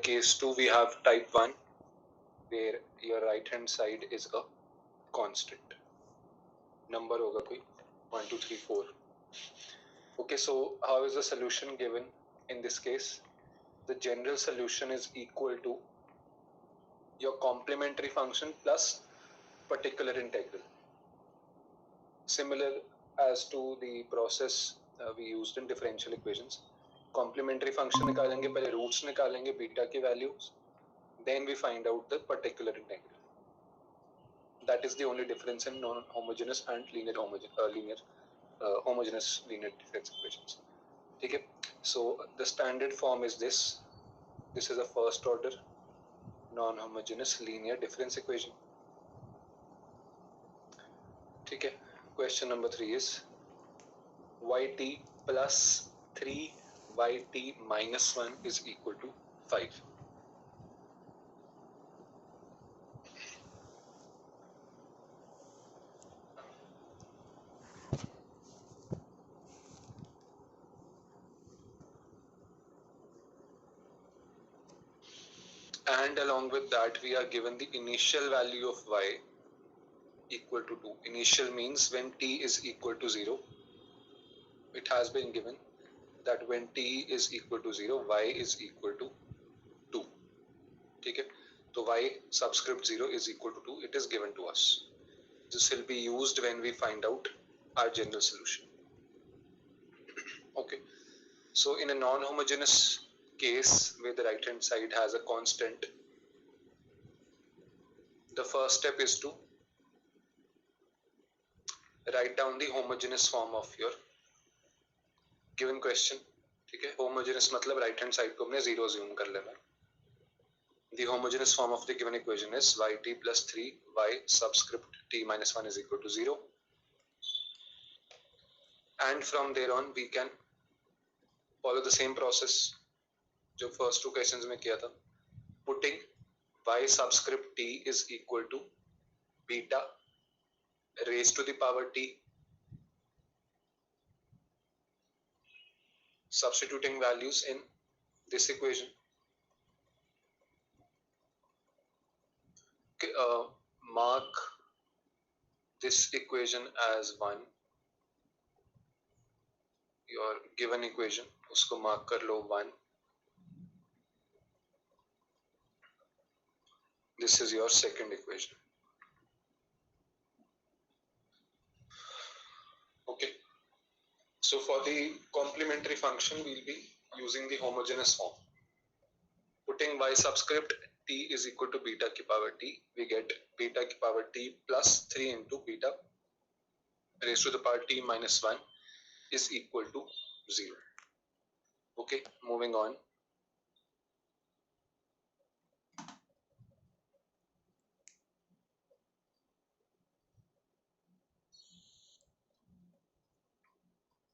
case 2 we have type 1 where your right hand side is a constant number होगा कोई 1 2 3 4. Okay, so how is the solution given in this case? The general solution is equal to your complementary function plus particular integral, similar as to the process we used in differential equations. Complementary function निकालेंगे, पहले roots निकालेंगे beta की values, then we find out the particular integral. That is the only difference in non-homogeneous and homogeneous linear difference equations. ठीक है? So the standard form is this. This is a first order non-homogeneous linear difference equation. ठीक है? Question number 3 is yt plus 3yt minus 1 is equal to 5. And along with that we are given the initial value of y equal to 2. Initial means when t is equal to 0. It has been given that when t is equal to 0, y is equal to 2. ठीक है? तो y subscript 0 is equal to 2. It is given to us. This will be used when we find out our general solution. Okay. So in a non-homogeneous case where the right hand side has a constant, the first step is to write down the homogeneous form of your given question. ठीक है? Homogeneous मतलब right hand side को हमने 0 assume कर लेना. The homogeneous form of the given equation is yt plus 3y subscript t minus 1 is equal to 0. And from there on we can follow the same process जो first two questions में किया था. Putting y subscript t is equal to beta raised to the power t, substituting values in this equation. Okay, mark this equation as 1. Your given equation उसको mark कर लो 1. This is your second equation. Okay. So for the complementary function, we'll be using the homogeneous form. Putting y subscript t is equal to beta ki power t, we get beta ki power t plus 3 into beta raised to the power t minus 1 is equal to 0. Okay, moving on.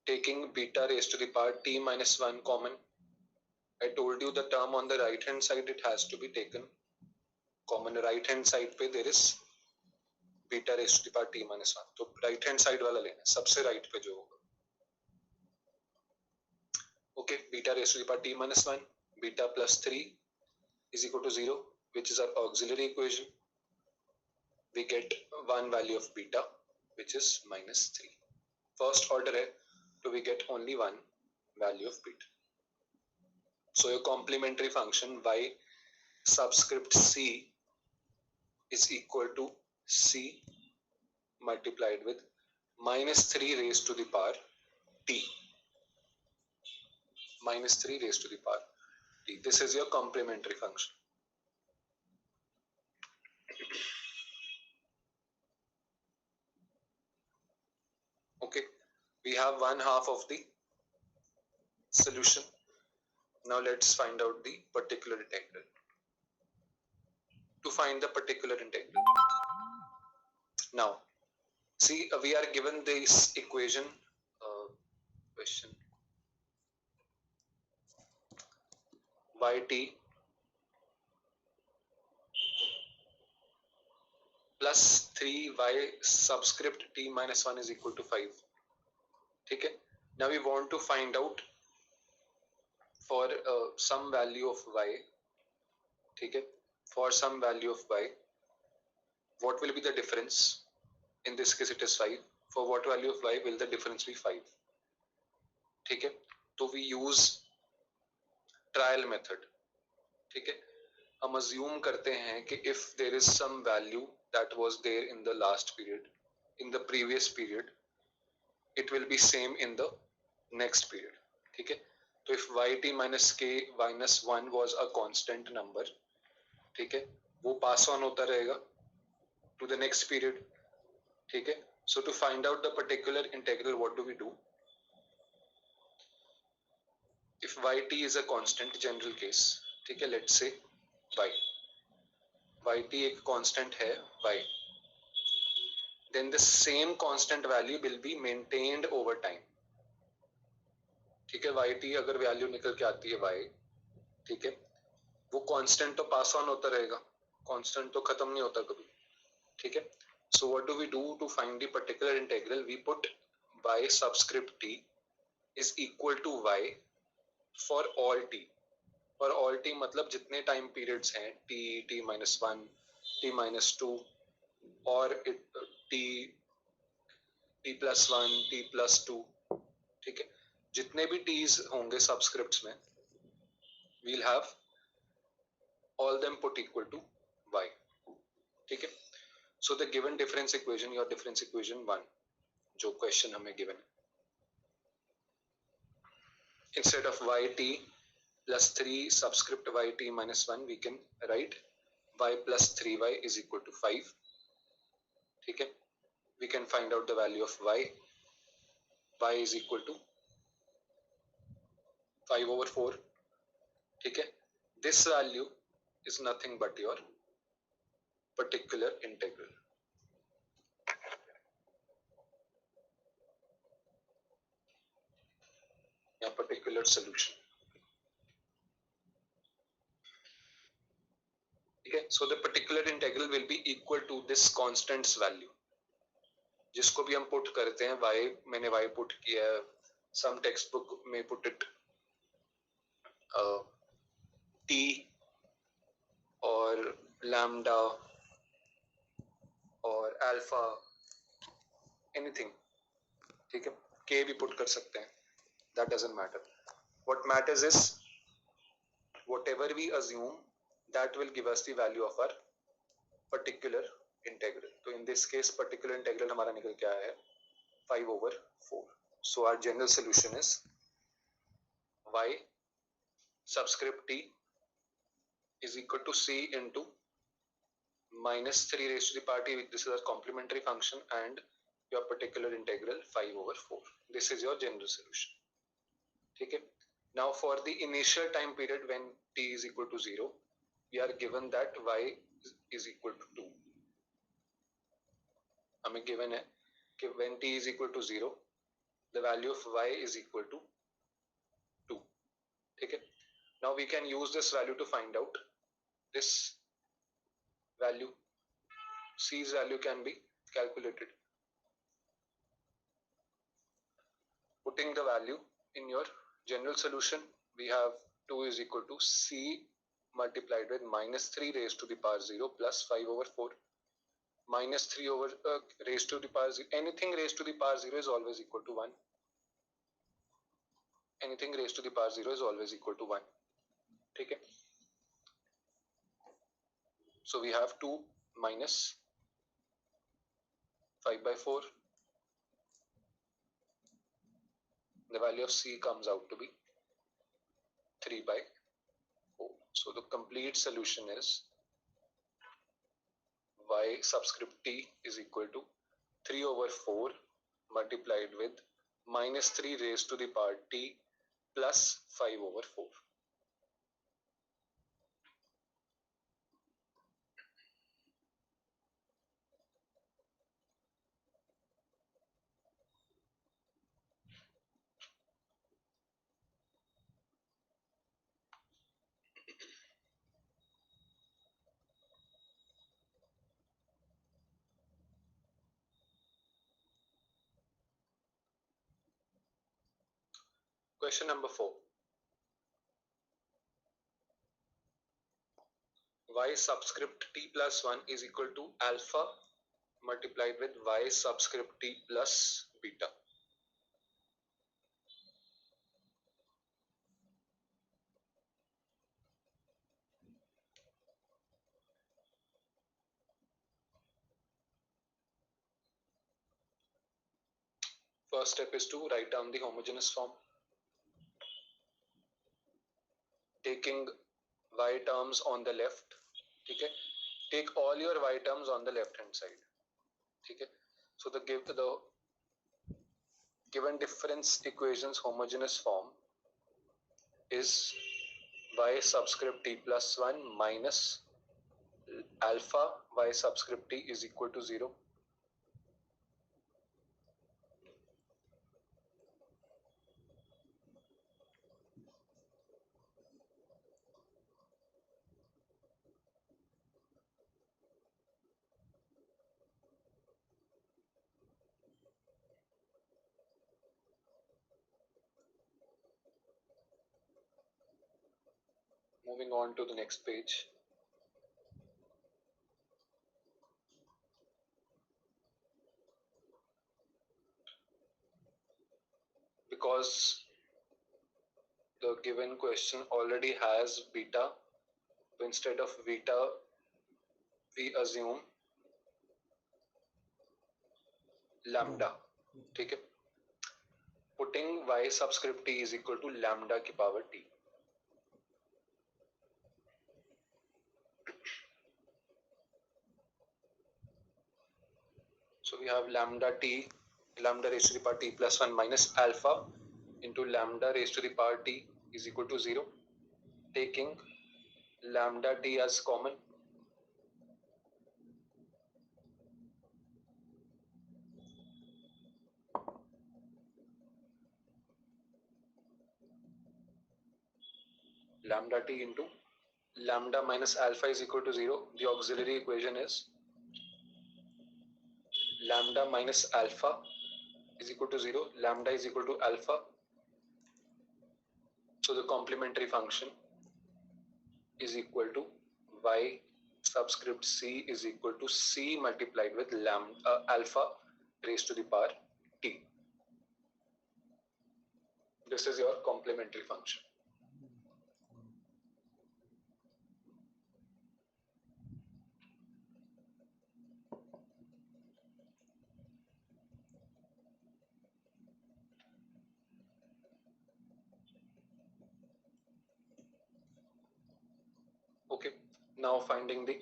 Taking beta raised to the power t minus 1 common, I told you the term on the right hand side, it has to be taken common. Right hand side पे there is beta raised to the power t minus 1. तो right hand side वाला लेना, सबसे right पे जो होगा. Okay, beta raised to the power t minus 1, beta plus 3 is equal to 0, which is our auxiliary equation. We get one value of beta, which is minus 3. First order है, so we get only one value of beta. So your complementary function y subscript c is equal to c multiplied with minus 3 raised to the power t. Minus 3 raised to the power t. This is your complementary function. Okay, we have one half of the solution. Now let's find out the particular integral. To find the particular integral, now see we are given this equation question yt plus 3y subscript t minus 1 is equal to 5. ठीक है? Now we want to find out for some value of y ठीक है, for some value of y, what will be the difference? In this case it is 5. For what value of y will the difference be 5? ठीक है, तो we use trial method. ठीक है, हम assume करते हैं कि if there is some value that was there in the last period, in the previous period, it will be same in the next period. ठीक है, तो if yt minus k minus 1 was a constant number, ठीक है, वो pass on होता रहेगा to the next period. ठीक है, so to find out the particular integral, what do we do? If yt is a constant, general case, ठीक है, let's say yt एक constant है y, then the same constant value will be maintained over time. ठीक है, yt अगर value निकल के आती है y, ठीक है, वो कांस्टेंट तो पास ऑन होता रहेगा, कांस्टेंट तो खत्म नहीं होता कभी. ठीक है, so what do we do to find the particular integral? We put y subscript t is equal to y for all t. for all t मतलब जितने टाइम पीरियड्स हैं, t, t minus 1, t minus 2 और t, t plus 1, t plus 2. ठीक है, जितने भी t's होंगे subscripts में, we'll have all them put equal to y. ठीक है, so the given difference equation, your difference equation 1, जो क्वेश्चन हमें गिवन है, instead of yt plus 3 subscript yt minus 1, we can write y plus 3y is equal to 5. ठीक है, we can find out the value of y. y is equal to 5 over 4. ठीक है, this value is nothing but your particular integral. या particular solution. ठीक है, so the particular integral will be equal to this constant's value, जिसको भी हम put करते हैं. y मैंने y पुट किया है, some textbook में put it t और lambda और alpha, anything. ठीक है, k भी पुट कर सकते हैं, that doesn't matter. What matters is whatever we assume, that will give us the value of our particular integral. तो in this case particular integral हमारा निकल के आया है 5 over 4. So our general solution is y subscript t is equal to c into minus 3 raised to the power t. This is a complementary function, and your particular integral 5 over 4. This is your general solution. ठीक है, now for the initial time period when t is equal to 0, we are given that y is equal to 2. हमें given है कि when t is equal to 0, the value of y is equal to 2. ठीक है, now we can use this value to find out this value. C's value can be calculated. Putting the value in your general solution, we have 2 is equal to c multiplied with minus 3 raised to the power 0 plus 5 over 4. Minus 3 over raised to the power 0. Anything raised to the power 0 is always equal to 1. Anything raised to the power 0 is always equal to 1. ठीक है, so we have 2 minus 5 by 4. The value of c comes out to be 3 by 4. So the complete solution is y subscript t is equal to 3 over 4 multiplied with minus 3 raised to the power t plus 5 over 4. Question number 4. y subscript t plus 1 is equal to alpha multiplied with y subscript t plus beta. First step is to write down the homogeneous form. Taking y terms on the left, okay? Take all your y terms on the left hand side, okay? So the given difference equations homogeneous form is y subscript t plus 1 minus alpha y subscript t is equal to 0. Moving on to the next page. Because the given question already has beta, so instead of beta, we assume lambda. ठीक है? Putting y subscript t is equal to lambda की power t. So we have lambda raised to the power t plus 1 minus alpha into lambda raised to the power t is equal to 0. Taking lambda t as common, lambda t into lambda minus alpha is equal to 0. The auxiliary equation is lambda minus alpha is equal to 0. Lambda is equal to alpha. So the complementary function is equal to y subscript c is equal to c multiplied with alpha raised to the power t. This is your complementary function. Okay, now finding the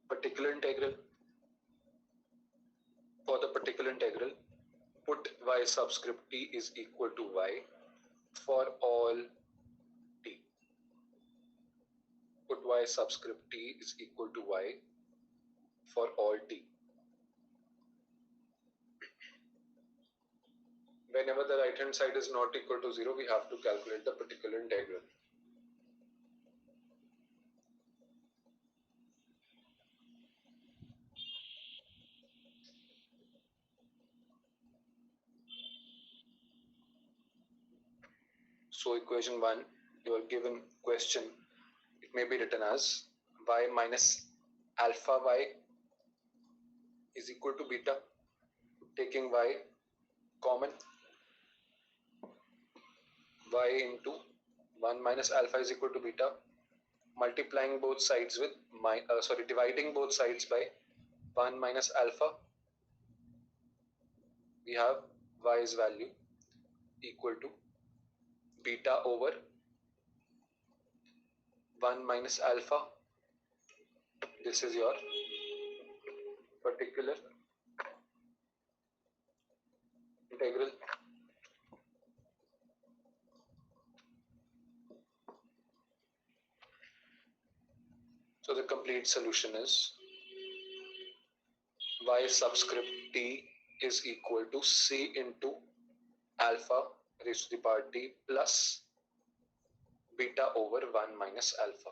particular integral. For the particular integral, put y subscript t is equal to y for all t. Put y subscript t is equal to y for all t. Whenever the right hand side is not equal to 0, we have to calculate the particular integral. So equation 1, you are given question, it may be written as y minus alpha y is equal to beta. Taking y common, y into 1 minus alpha is equal to beta, multiplying both sides with dividing both sides by 1 minus alpha, we have y's value equal to beta over 1 minus alpha. This is your particular integral. So the complete solution is y subscript t is equal to c into alpha raised to the power t plus beta over 1 minus alpha.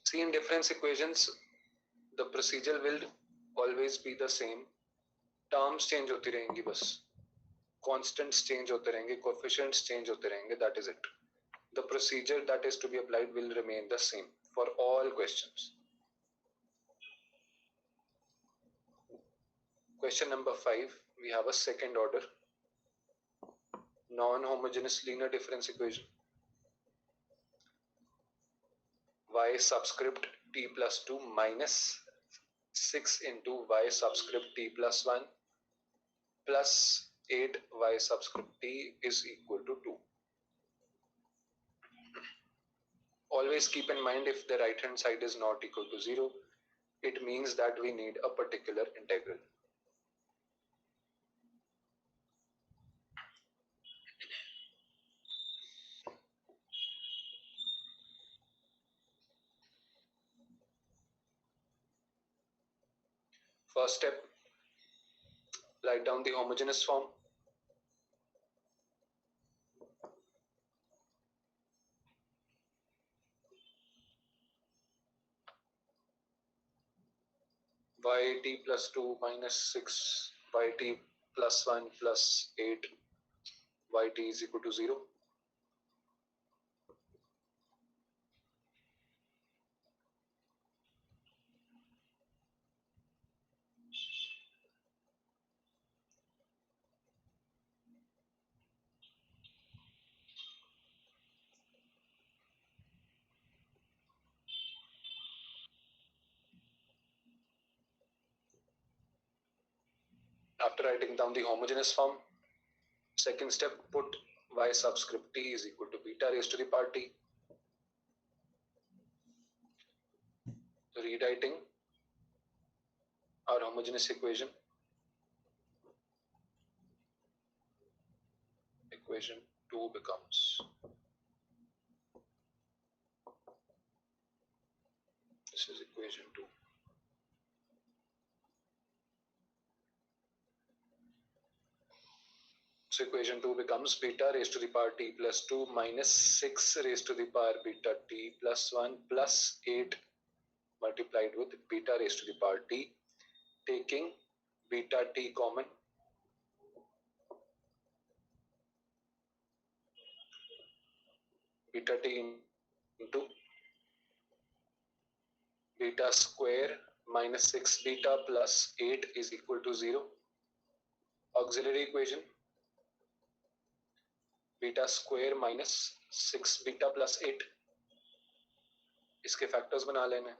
See, in difference equations, the procedure will always be the same. Terms change होती रहेंगी बस. Constants change होते रहेंगे, coefficients change होते रहेंगे. That is it. The procedure that is to be applied will remain the same for all questions. Question number 5, we have a second order non-homogeneous linear difference equation. Y subscript t plus 2 minus 6 into y subscript t plus 1 plus 8 y subscript t is equal to 2. Always keep in mind, if the right hand side is not equal to 0, it means that we need a particular integral. First step, write down the homogeneous form. Yt plus 2 minus 6 yt plus 1 plus 8 yt is equal to 0. After writing down the homogeneous form, second step, put y subscript t is equal to beta raised to the power t. Rewriting our homogeneous equation. Equation 2 becomes, this is equation 2. So equation 2 becomes beta raised to the power t plus 2 minus 6 raised to the power beta t plus 1 plus 8 multiplied with beta raised to the power t. Taking beta t common, beta t into beta square minus 6 beta plus 8 is equal to 0. Auxiliary equation, beta square minus 6 beta plus 8. इसके factors बना लेने.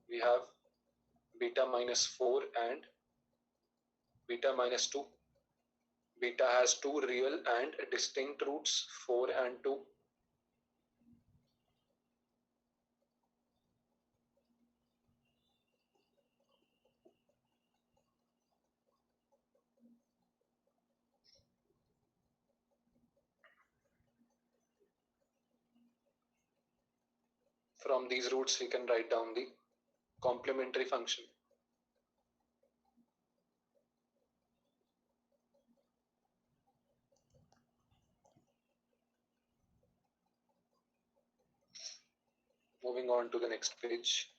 We have beta minus 4 and beta minus 2. Beta has two real and distinct roots, 4 and 2. From these roots, we can write down the complementary function. Moving on to the next page.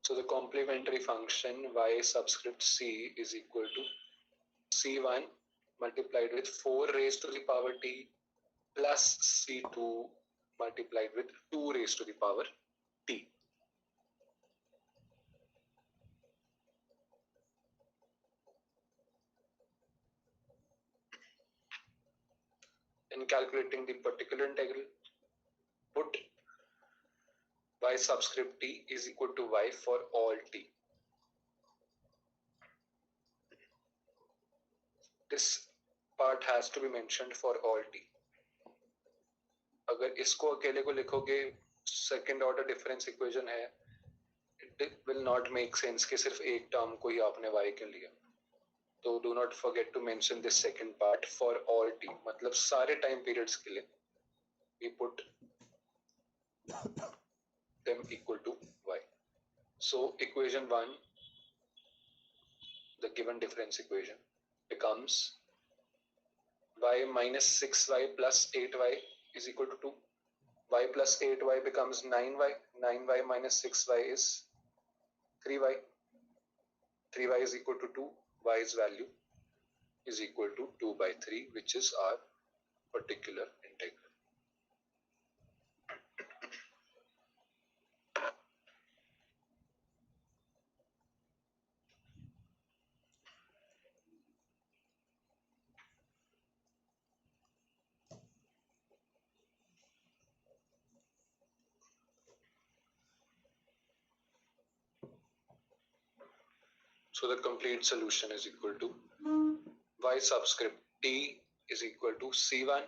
So the complementary function y subscript c is equal to c1 multiplied with 4 raised to the power t plus c2 multiplied with 2 raised to the power t. In calculating the particular integral, put y subscript t is equal to y for all t. This part has to be mentioned for all t. अगर इसको अकेले को लिखोगे, second order difference equation है, it will not make sense कि सिर्फ एक term को ही आपने y के लिया. तो do not forget to mention this second part for all t, मतलब सारे टाइम पीरियड्स के लिए we put them equal to y. So equation 1, the given difference equation, becomes y minus 6y plus 8y is equal to 2. Y plus 8y becomes 9y. 9y minus 6y is 3y. 3y is equal to 2. Y's value is equal to 2 by 3, which is our particular integral. So the complete solution is equal to y subscript t is equal to c1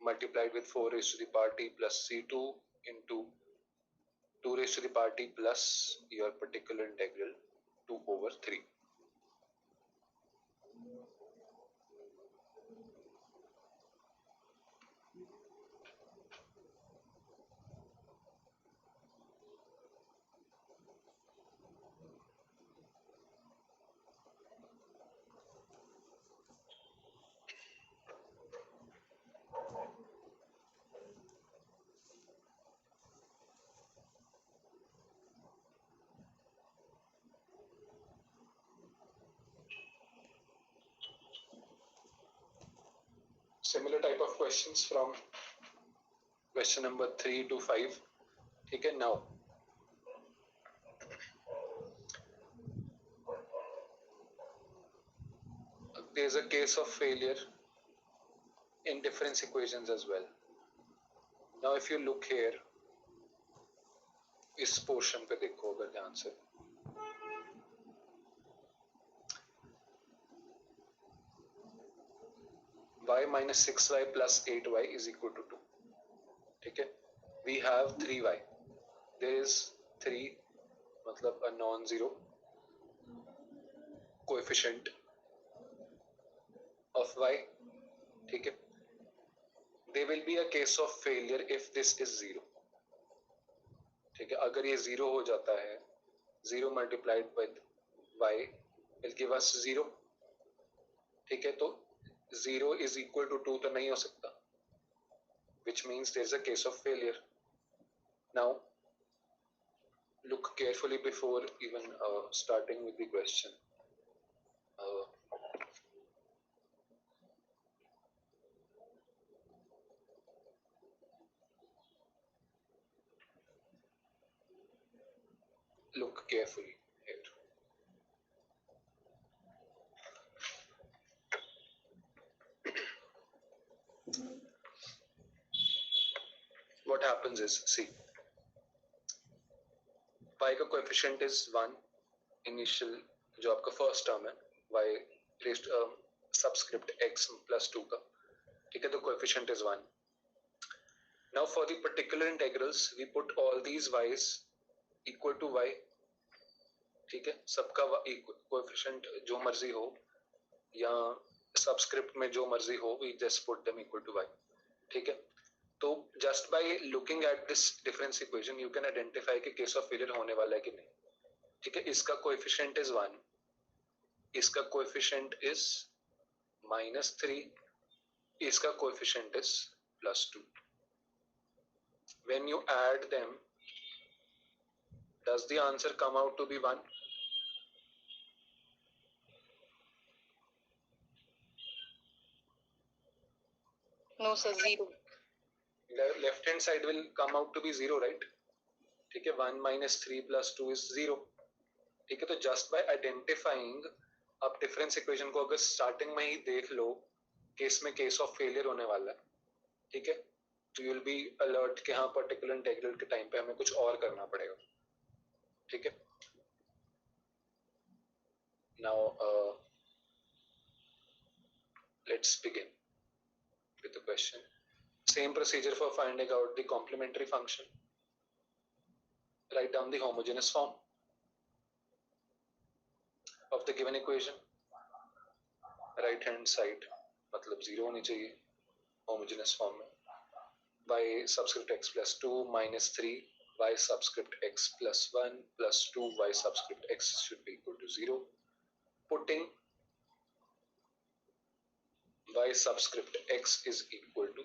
multiplied with 4 raised to the power t plus c2 into 2 raised to the power t plus your particular integral 2 over 3. Similar type of questions from question number 3 to 5. Okay, now there is a case of failure in difference equations as well. Now if you look here, इस portion पे देखो अगर ध्यान से, y minus 6y plus 8y is equal to 2. ठीक है, we have 3y. There is 3 मतलब a non-zero coefficient of y. ठीक है, there will be a case of failure if this is 0. ठीक है, अगर ये 0 हो जाता है, 0 multiplied with y will give us 0. ठीक है, तो 0 is equal to 2 तो नहीं हो सकता, which means there is a case of failure. Now look carefully before even starting with the question. Look carefully here. What happens is, see, y का coefficient is 1, initial जो आपका first term है, y raised subscript x plus 2 का, ठीक है, तो coefficient is 1. Now for the particular integrals, we put all these y's equal to y. ठीक है, सबका coefficient जो मर्जी हो या subscript में जो मर्जी हो, we just put them equal to y. ठीक है, तो just by looking at this difference equation you can identify कि case of failure होने वाला है कि नहीं. ठीक है, इसका coefficient is 1, इसका coefficient is -3, इसका coefficient is +2. When you add them, does the answer come out to be 1? No sir, 0. Left hand side will come out to be 0, right? ठीक है, 1 minus 3 plus 2 is 0. ठीक है, तो just by identifying, आप difference equation को अगर starting में ही देख लो, केस में case of failure होने वाला है, ठीक है, तो you will be alert कि हाँ particular integral के time पे हमें कुछ और करना पड़ेगा. ठीक है, now let's begin with the question. Same procedure for finding out the complementary function. Write down the homogeneous form of the given equation. Right hand side मतलब 0 होनी चाहिए homogeneous form में. Y subscript x plus 2 minus 3 y subscript x plus 1 plus 2 y subscript x should be equal to 0. Putting y subscript x is equal to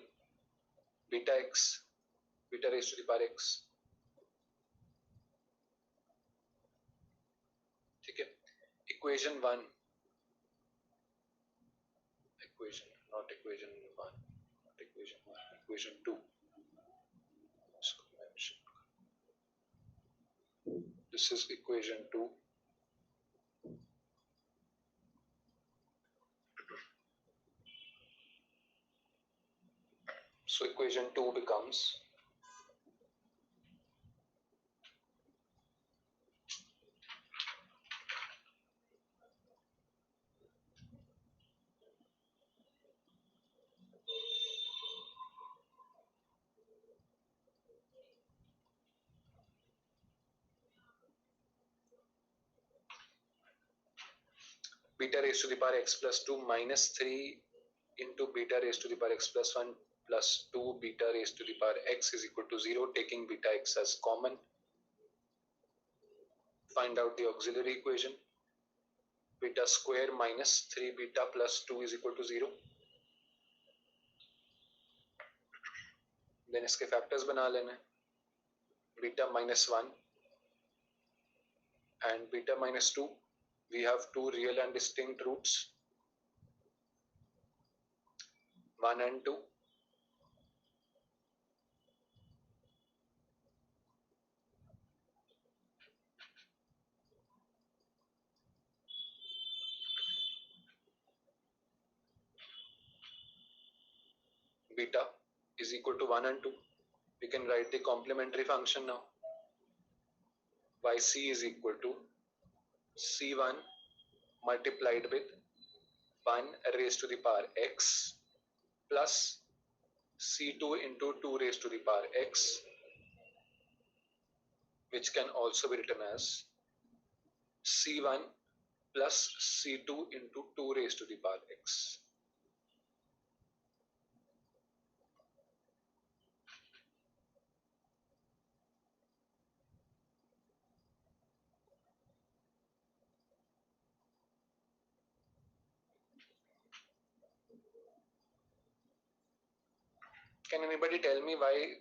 beta x, beta raised to the power x. ठीक है, equation 1, equation not equation 1, not equation 1, equation 2, इसको mention, this is equation 2. So equation 2 becomes beta raised to the power x plus 2 minus 3 into beta raised to the power x plus 1 plus 2 beta raised to the power x is equal to 0, taking beta x as common. Find out the auxiliary equation. Beta square minus 3 beta plus 2 is equal to 0. Then इसके factors बना लेना है. Beta minus 1 and beta minus 2. We have two real and distinct roots, 1 and 2. Beta is equal to 1 and 2. We can write the complementary function now. Yc is equal to c1 multiplied with 1 raised to the power x plus c2 into 2 raised to the power x, which can also be written as c1 plus c2 into 2 raised to the power x. Can anybody tell me why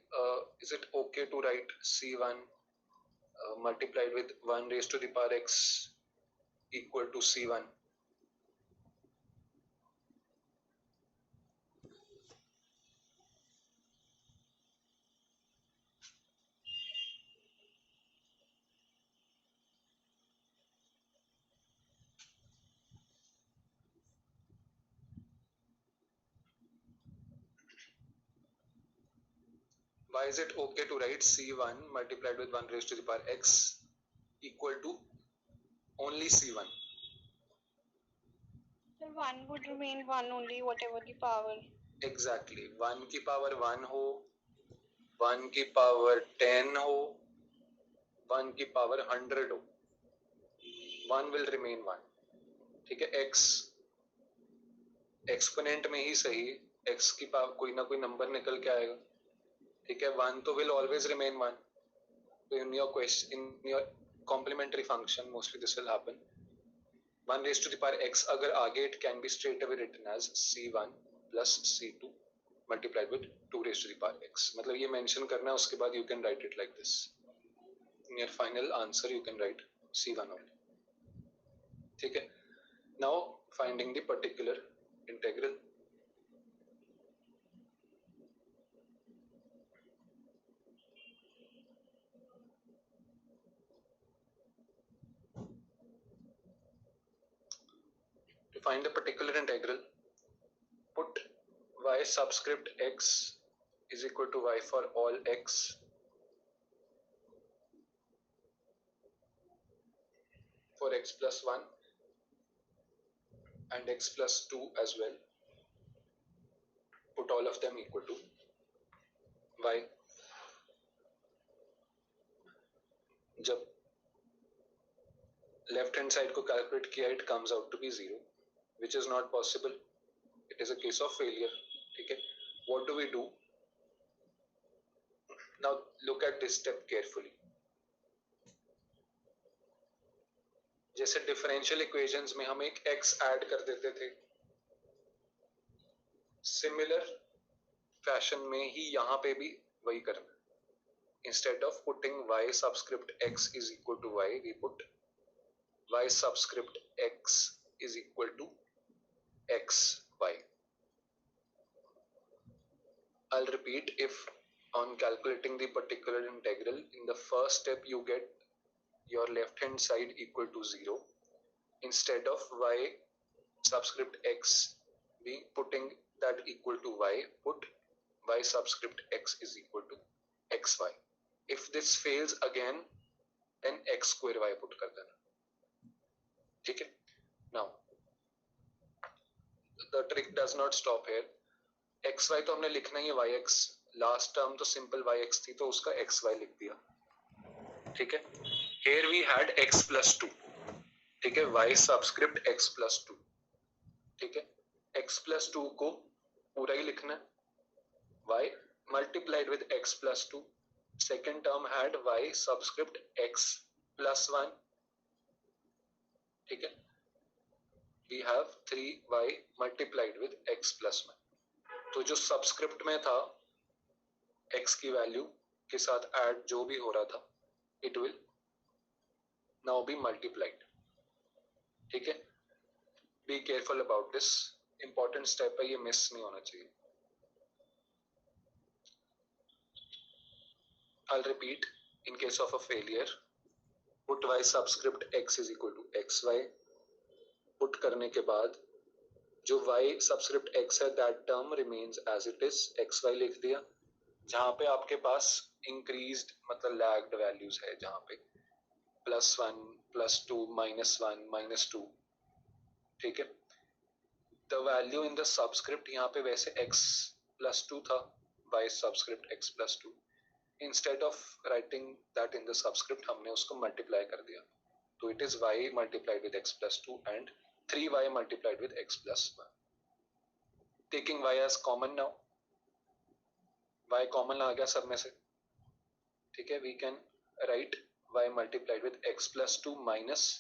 is it okay to write c1 multiplied with 1 raised to the power x equal to c1? Why is it okay to write c1 multiplied with 1 raised to the power x equal to only c1? So 1 would remain 1 only, whatever the power. Exactly. 1 की power 1 हो, 1 की power 10 हो, 1 की power 100 हो, 1 will remain 1. ठीक है, x exponent में ही सही x की पावर कोई ना कोई नंबर निकल के आएगा. ठीक है, 1 तो will always remain 1. So in your question, in your complementary function, mostly this will happen. 1 raised to the power x अगर आगे it can be straight away written as c1 plus c2 multiplied with 2 raised to the power x. मतलब ये mention करना है, उसके बाद you can write it like this. In your final answer you can write c1 only. ठीक है. Now finding the particular integral. To find the particular integral, put y subscript x is equal to y for all x for x plus 1 and x plus 2 as well. Put all of them equal to y. जब left hand side को calculate किया, it comes out to be 0, which is not possible. It is a case of failure. ठीक है. What do we do? Now look at this step carefully. जैसे differential equations में हम एक x add कर देते थे, सिमिलर फैशन में ही यहाँ पे भी वही करना. Instead of putting y subscript x is equal to y, we put y subscript x is equal to xy. I'll repeat. If on calculating the particular integral, in the first step you get your left hand side equal to 0, instead of y subscript x being putting that equal to y, put y subscript x is equal to xy. If this fails again, then x square y put कर देना. ठीक है. Now the trick does not stop here. xy तो हमने लिखना ही है yx. Last term तो simple yx थी तो उसका xy लिख दिया. ठीक है. Here we had x plus 2. ठीक है. y subscript x plus 2. ठीक है. x plus 2 को पूरा ही लिखना है. y multiplied with x plus 2. Second term had y subscript x plus 1. ठीक है. We have 3y multiplied with x plus 1. तो जो सबस्क्रिप्ट में था x की वैल्यू के साथ ऐड जो भी हो रहा था, it will now be multiplied. ठीक है. Be careful about this. Important step है, ये मिस नहीं होना चाहिए. I'll repeat. In case of a failure, put y subscript x is equal to xy. Put करने के बाद जो y subscript x है, that term remains as it is. xy लिख दिया. जहां पे आपके पास increased मतलब lagged values है, जहां पे +1, +2, -1, -2. ठीक है. The value in the subscript यहाँ पे वैसे x plus 2 था, y subscript x plus 2. Instead of writing that in the subscript, हमने उसको multiply कर दिया. तो it is y multiplied with x plus 2 and 3y multiplied with x plus 1. Taking y as common now. y common आ गया सब में से. ठीक है. We can write y multiplied with x plus 2 minus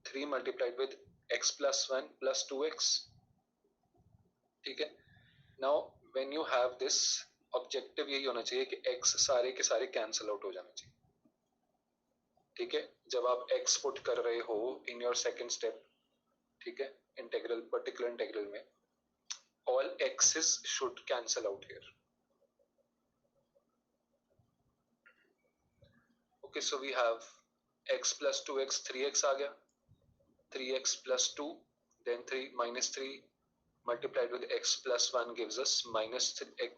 3 multiplied with x plus 1 plus 2x. ठीक है. Now when you have this, objective यही होना चाहिए कि x सारे के सारे कैंसिल आउट हो जाने चाहिए. ठीक है. जब आप x पुट कर रहे हो इन योर सेकंड स्टेप, ठीक है, इंटीग्रल पर्टिकुलर इंटीग्रल में, all x's should cancel out here. Okay. So we have x plus 2x, 3x आ गया. 3x plus 2, then 3 minus 3 multiplied with x plus 1 gives us minus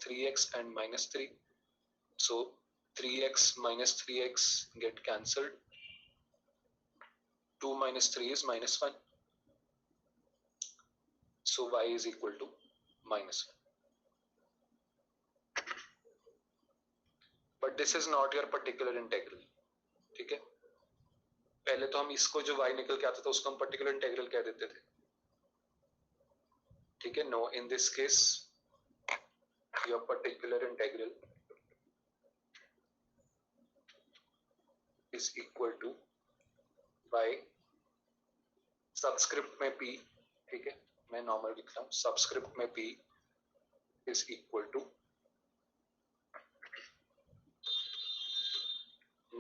3x and minus 3. So 3x minus 3x get cancelled. 2 minus 3 is minus 1. So y is equal to minus 1. But this is not your particular integral. ठीक है. पहले तो हम इसको जो y निकल के आता था उसको हम particular integral कह देते थे. ठीक है. No, in this case your particular integral is equal to y subscript में p. ठीक है. मैं नॉर्मल लिख रहा हूं. सबस्क्रिप्ट में p is equal to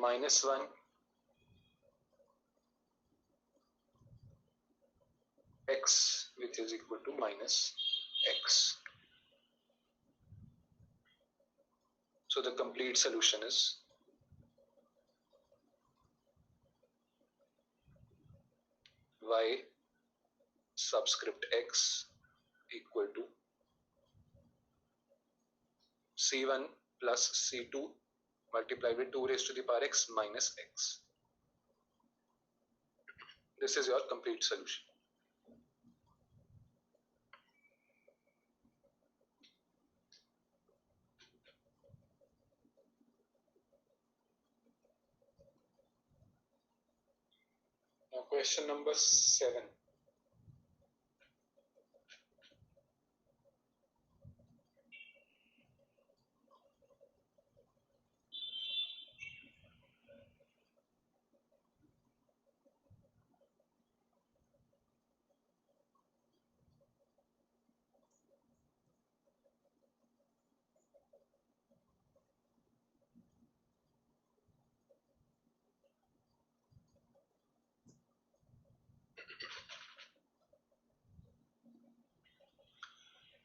-1 x which is equal to minus x. So the complete solution is y subscript x equal to c1 plus c2 multiplied with 2 raised to the power x minus x. This is your complete solution. Now question number 7.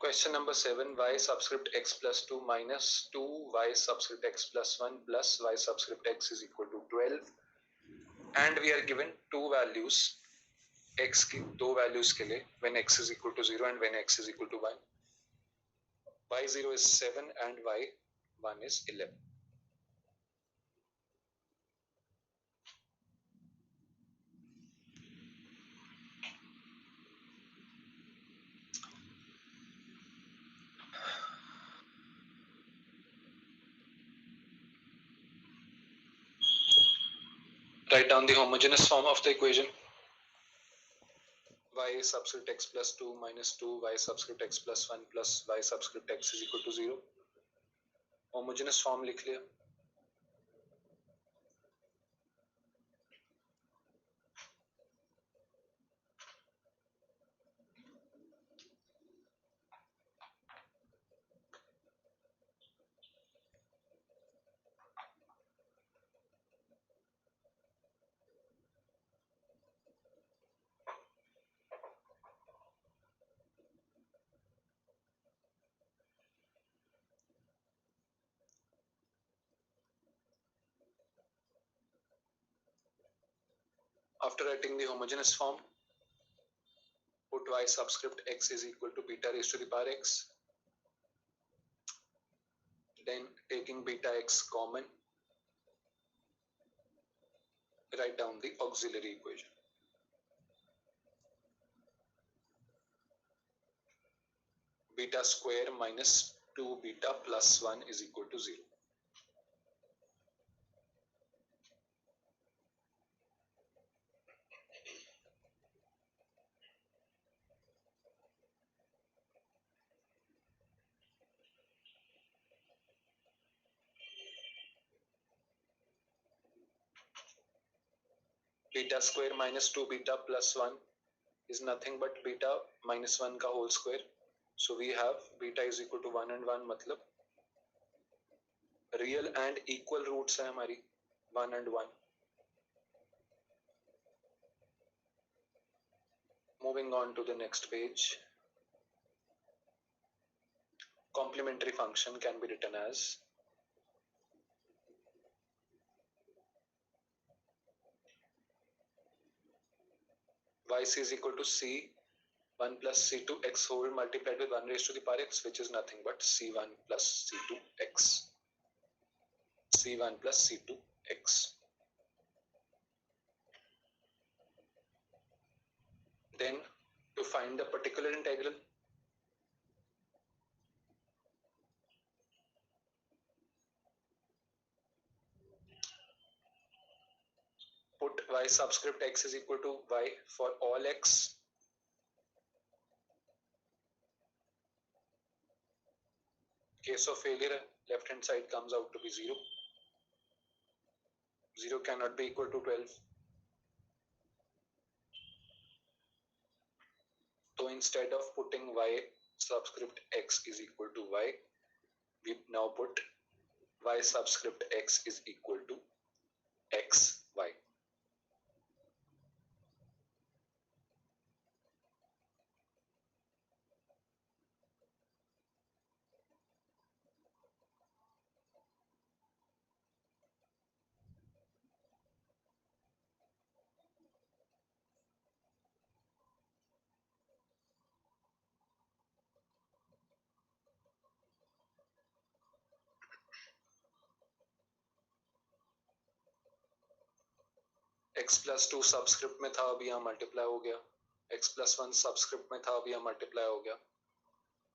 Question number 7, y subscript x plus 2 minus 2 y subscript x plus 1 plus y subscript x is equal to 12, and we are given two values, x की दो values के लिए, when x is equal to 0 and when x is equal to 1. y0 is 7 and y1 is 11. Write down the homogeneous form of the equation. Y subscript x plus 2 minus 2 y subscript x plus 1 plus y subscript x is equal to 0. Homogeneous form लिख लिया. After writing the homogeneous form, put y subscript x is equal to beta raised to the power x. Then taking beta x common, write down the auxiliary equation. Beta square minus 2 beta plus 1 is equal to 0. Beta square minus 2 beta plus 1 is nothing but beta minus 1 का whole square. So we have beta is equal to 1 and 1, मतलब real and equal roots है हमारी 1 and 1. Moving on to the next page. Complementary function can be written as yc is equal to c 1 plus c2 x whole multiplied with 1 raised to the power x, which is nothing but c1 plus c2 x. c1 plus c2 x. Then to find the particular integral, put y subscript x is equal to y for all x. Case of failure, left hand side comes out to be 0. 0 cannot be equal to 12. So instead of putting y subscript x is equal to y, we now put y subscript x is equal to x y. x plus 2 subscript में था, अभी यहाँ multiply हो गया. x plus 1 subscript में था, अभी यहाँ मल्टीप्लाई हो गया.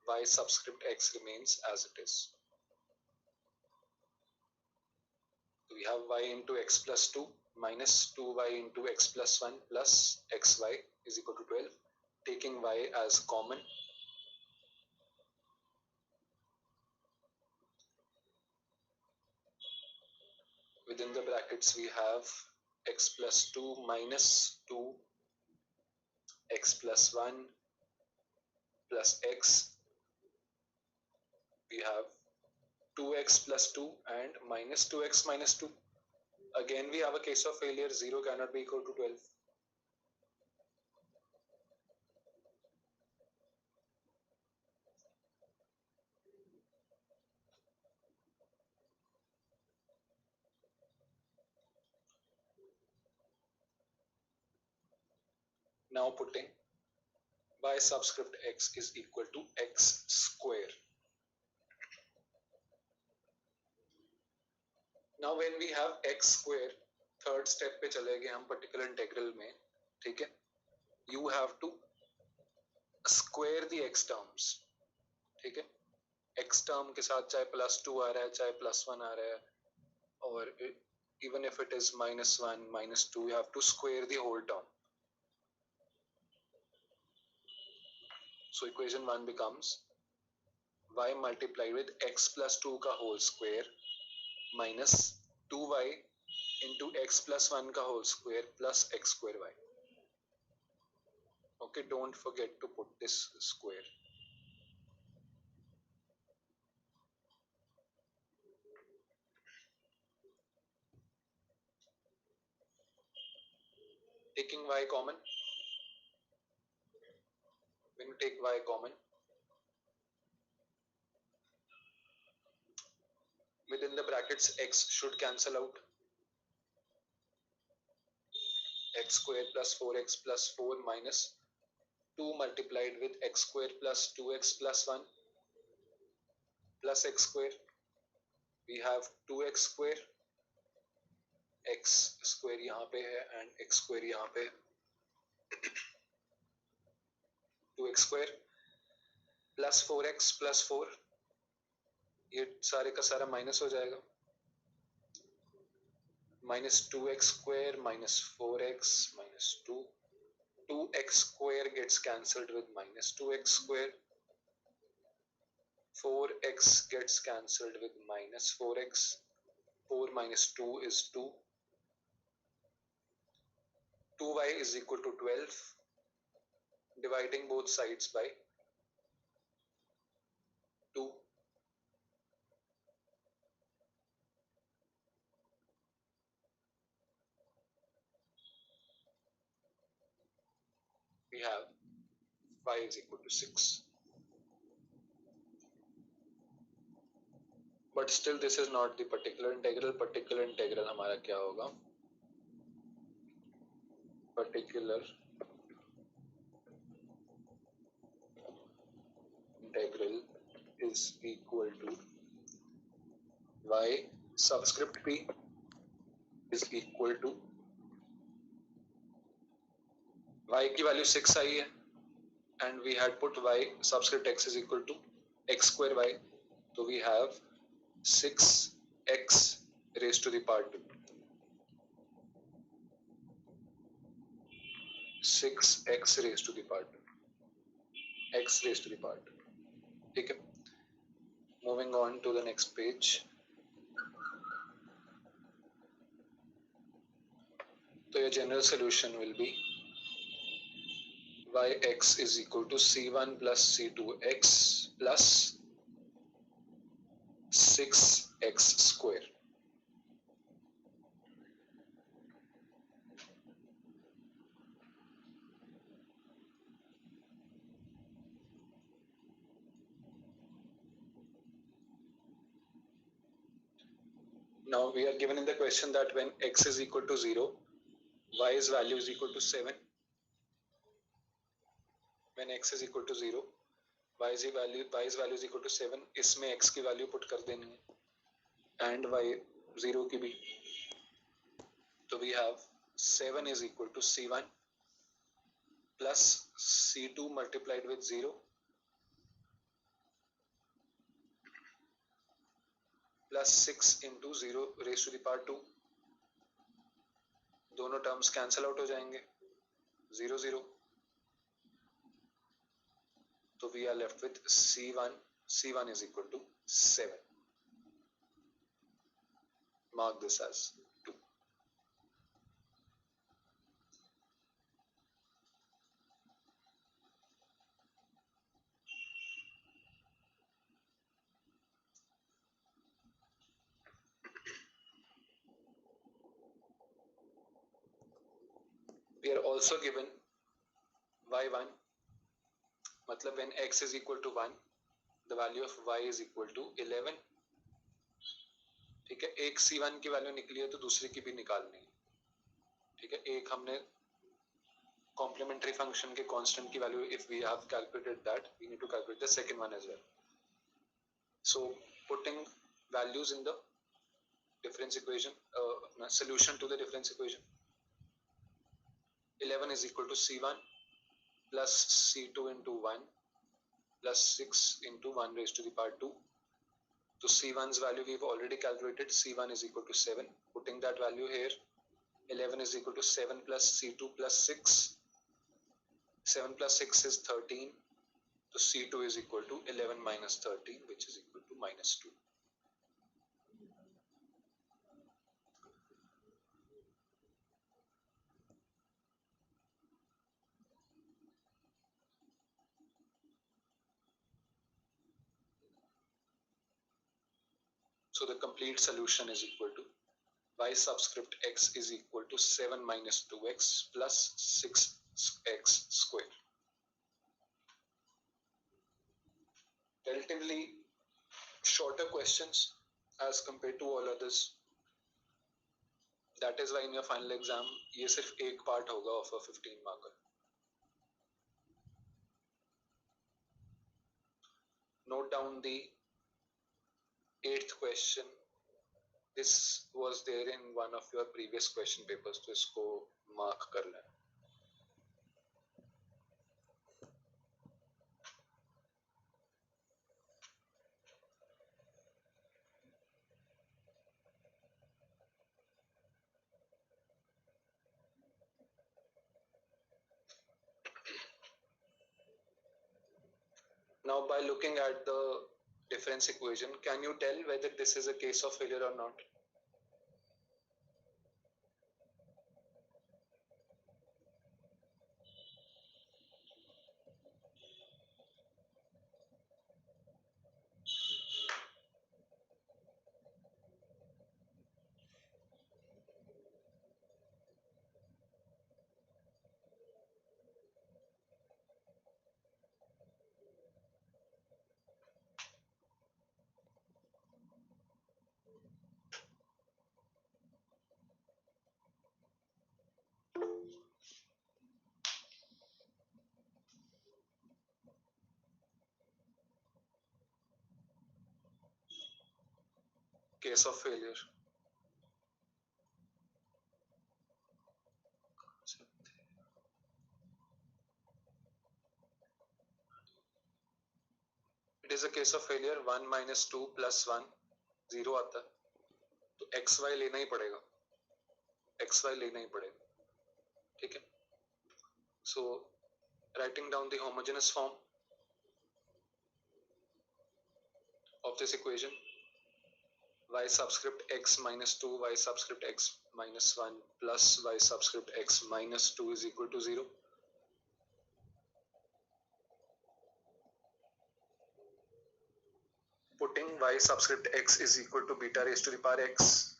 y subscript x remains as it is. So we have y into x plus 2 minus 2y into x plus 1 plus xy is equal to 12. Taking y as common, within the brackets we have x plus 2 minus 2 x plus 1 plus x. We have 2x plus 2 and minus 2x minus 2. Again we have a case of failure, 0 cannot be equal to 12. now putting y subscript x is equal to x square. Now when we have x square, third step पे चले गए हम particular integral में, ठीक है. You have to square the x terms, ठीक है. x term के साथ चाहे +2 आ रहा है, चाहे +1 आ रहा है, और even if it is -1, -2, you have to square the whole term. So equation 1 becomes y multiplied with x plus 2 का whole square minus 2y into x plus 1 का whole square plus x square y. Okay, don't forget to put this square. Taking y common, when you take y common, within the brackets x should cancel out. X square plus 4x plus 4 minus 2 multiplied with x square plus 2x plus 1 plus x square. We have 2x square, x square यहाँ पे है and x square यहाँ पे. 2x square plus 4x plus 4, ये सारे का सारा minus हो जाएगा. minus 2x square minus 4x minus 2. 2x square gets cancelled with minus 2x square. 4x gets cancelled with minus 4x. 4 minus 2 is 2. 2y is equal to 12. Dividing both sides by 2. We have y is equal to 6. But still this is not the particular integral. Particular integral हमारा क्या होगा? Particular integral is equal to y subscript p is equal to y की value 6 आई है and we had put y subscript x is equal to x square y, so we have 6x raised to the power 2. 6x raised to the power 2. x raised to the power 2. ठीक है. Moving on to the next page. So your general solution will be yx is equal to c1 plus c2x plus 6x square. Now we are given in the question that when x is equal to 0, y's value is equal to 7. When x is equal to 0, y's value is equal to 7. इसमें x की value put कर देनी है and y 0 की भी. So we have 7 is equal to c1 plus c2 multiplied with 0 plus 6 into 0 raised to the power 2. दोनों terms cancel out हो जाएंगे. 0 0. So we are left with c1. c1 is equal to 7. Mark this as 2. We are also given y1, मतलब when x is equal to 1, the value of y is equal to 11. ठीक है. एक c1 की value निकली है तो दूसरी की भी निकालनी है. ठीक है. एक हमने complementary function के constant की value, if we have calculated that, we need to calculate the second one as well. So putting values in the difference equation, solution to the difference equation, 11 is equal to C1 plus C2 into 1 plus 6 into 1 raised to the power 2. So C1's value we've already calculated. C1 is equal to 7. Putting that value here, 11 is equal to 7 plus C2 plus 6. 7 plus 6 is 13. So C2 is equal to 11 minus 13, which is equal to minus 2. So the complete solution is equal to y subscript x is equal to 7 minus 2x plus 6x square. Relatively shorter questions as compared to all others. That is why in your final exam ये सिर्फ एक part होगा of a 15 marker. Note down the 8th question. This was there in one of your previous question papers, तो इसको mark कर लें. Now by looking at the difference equation, can you tell whether this is a case of failure or not? Case of failure. It is a case of failure. 1 minus 2 plus 1 0 आता है, तो xy लेना ही पड़ेगा, xy लेना ही पड़ेगा, ठीक है. So writing down the homogeneous form of this equation, y subscript x minus 2 y subscript x minus 1 plus y subscript x minus 2 is equal to 0. Putting y subscript x is equal to beta raised to the power x.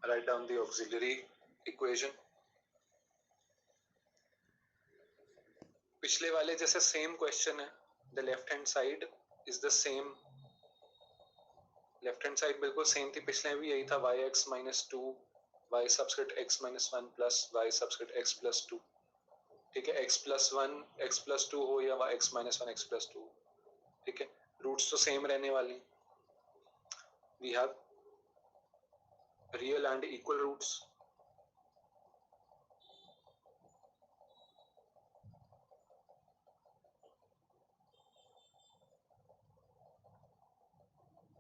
Write down the auxiliary equation. पिछले वाले जैसे same question है, the left hand side is the same, left hand side बिल्कुल same थी, पिछले भी यही था, yx minus 2 y subscript x minus 1 plus y subscript x plus 2, ठीक है. x plus 1 x plus 2 हो या x minus 1 x plus 2, ठीक है. रूट्स तो सेम रहने वाली. We have real and equal roots.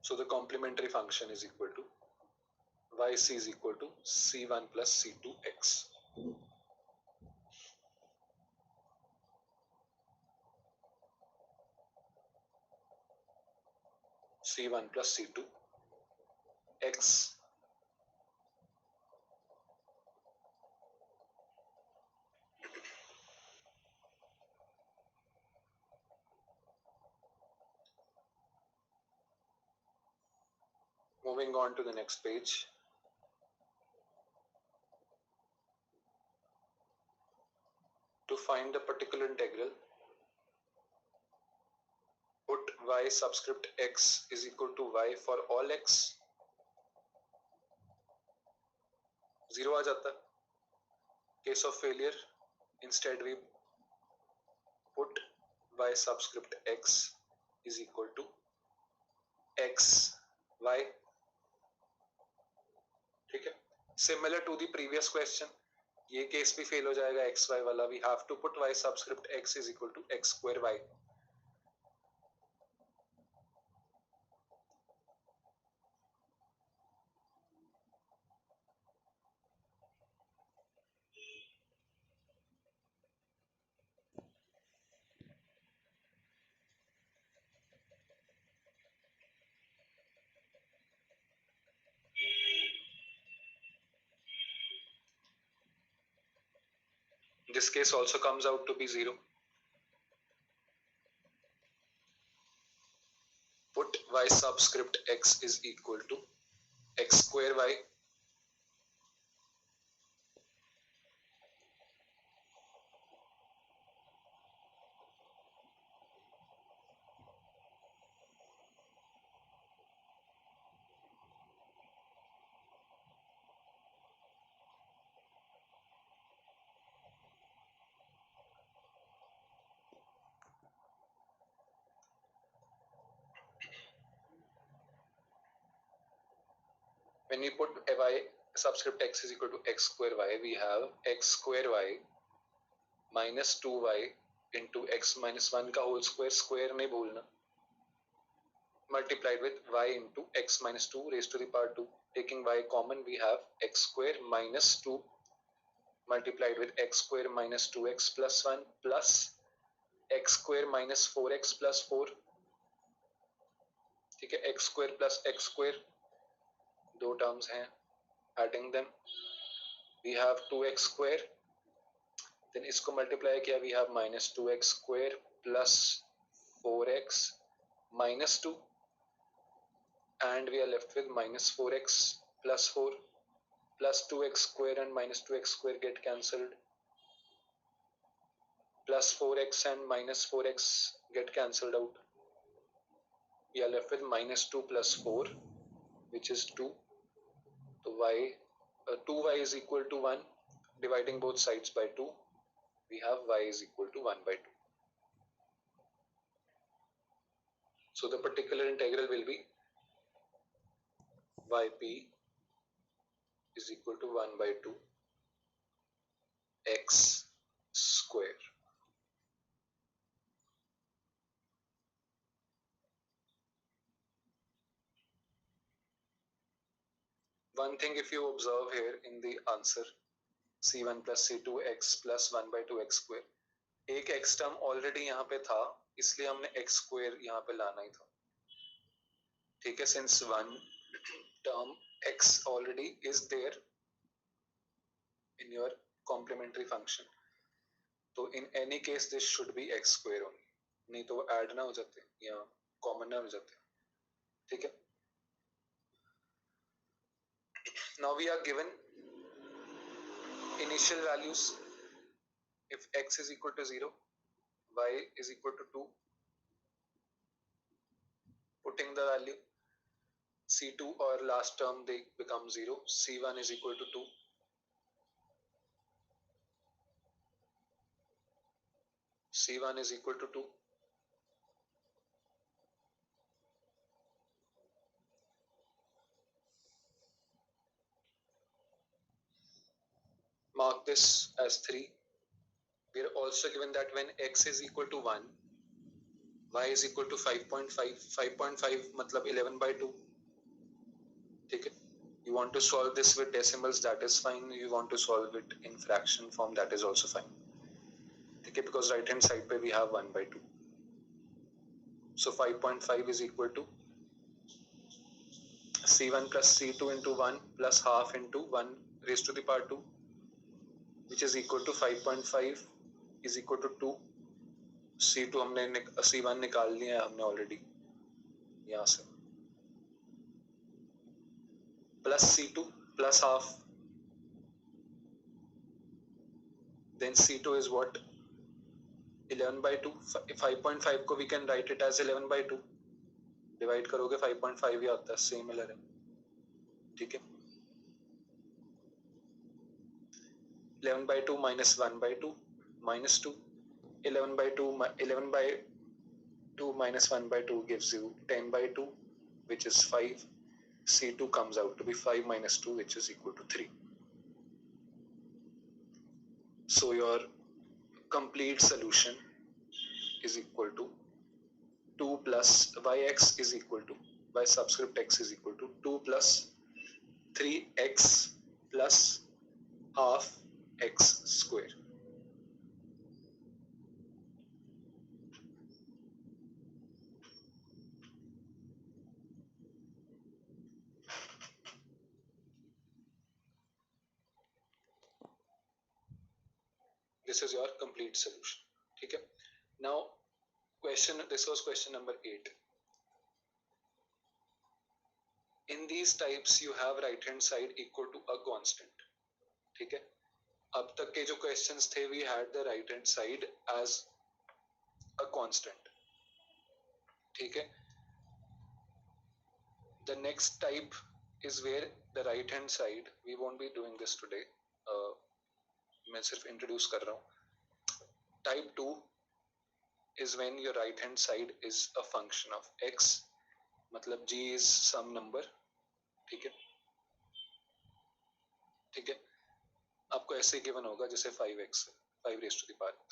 So the complementary function is equal to yc is equal to c1 plus c2x. c1 plus c2 x. Moving on to the next page. To find the particular integral, put y subscript x is equal to y for all x, 0 आ जाता है. Case of failure, instead we put y subscript x is equal to x y. ठीक है. Similar to the previous question, ये case भी fail हो जाएगा X Y वाला. We have to put Y subscript X is equal to X square Y. This case also comes out to be 0. Put y subscript x is equal to x square y. When we put y subscript x is equal to x square y, we have x square y minus 2y into x minus 1 का whole square, square नहीं भूलना, multiplied with y into x minus 2 raised to the power 2. Taking y common, we have x square minus 2 multiplied with x square minus 2x plus 1 plus x square minus 4x plus 4. ठीक है. x square plus x square, दो terms हैं, adding them we have 2x square, then इसको multiply किया we have minus 2x square plus 4x minus 2 and we are left with minus 4x plus 4 plus 2x square and minus 2x square get cancelled, plus 4x and minus 4x get cancelled out. We are left with minus 2 plus 4 which is 2. So y 2y is equal to 1. Dividing both sides by 2, we have y is equal to 1 by 2. So the particular integral will be yp is equal to 1 by 2 x square. One thing if you observe here in the answer, c1 plus c2 x plus 1 by 2 x square, एक x term already यहाँ पे था, इसलिए हमने x square यहाँ पे लाना ही था. ठीक है. Since one term x already is there in your complementary function, तो in any case this should be x square only, नहीं तो ऐड ना हो जाते या कॉमन ना हो जाते. ठीक है. Now we are given initial values. If x is equal to 0, y is equal to 2, putting the value c2 or last term they become 0, c1 is equal to 2, c1 is equal to 2, mark this as 3. We are also given that when x is equal to 1, y is equal to 5.5. 5.5 मतलब 11 by 2. ठीक है. You want to solve this with decimals, that is fine. You want to solve it in fraction form, that is also fine. ठीक है. Because right hand side पे we have 1 by 2. So 5.5 is equal to c1 plus c2 into 1 plus half into 1 raised to the power 2, which is equal to 5.5 is equal to 2. c2 हमने c1 निकाल लिया है हमने already यहाँ से, plus c2 plus half, then c2 is what, 11 by 2. 5.5 को we can write it as 11 by 2. Divide करोगे 5.5 ही आता है, सिमिलर है, ठीक है। 11/2 minus 1/2 minus 2. 11/2 minus 1/2 gives you 10/2, which is 5. C2 comes out to be 5 minus 2, which is equal to 3. So your complete solution is equal to 2 plus yx is equal to, y subscript x is equal to 2 plus 3x plus half x square. This is your complete solution, ठीक है। Now this was question number 8. In these types you have right hand side equal to a constant, ठीक है। अब तक के जो questions थे, we had the right hand side as a constant, ठीक है। The next type is where the right hand side, we won't be doing this today, मैं सिर्फ introduce कर रहा हूँ। Type 2 is when your right hand side is a function of x, मतलब g is some number, ठीक है, ठीक है। आपको ऐसे गिवन होगा जैसे 5x, 5 raised to the power x,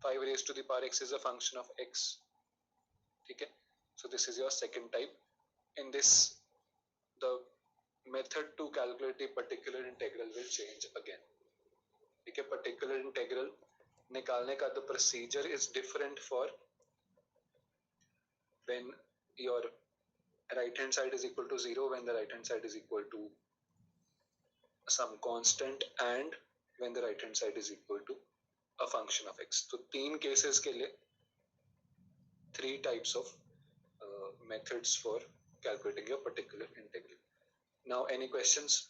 5 raised to the power x is a function of x, ठीक है। So this is your second type. In this, the method to calculate the particular integral will change again, ठीक है। particular integral निकालने का the procedure is different for when your right hand side is equal to 0, when the right hand side is equal to some constant, and when the right hand side is equal to a function of x. तो तीन cases के लिए 3 types of methods for calculating your particular integral. Now any questions?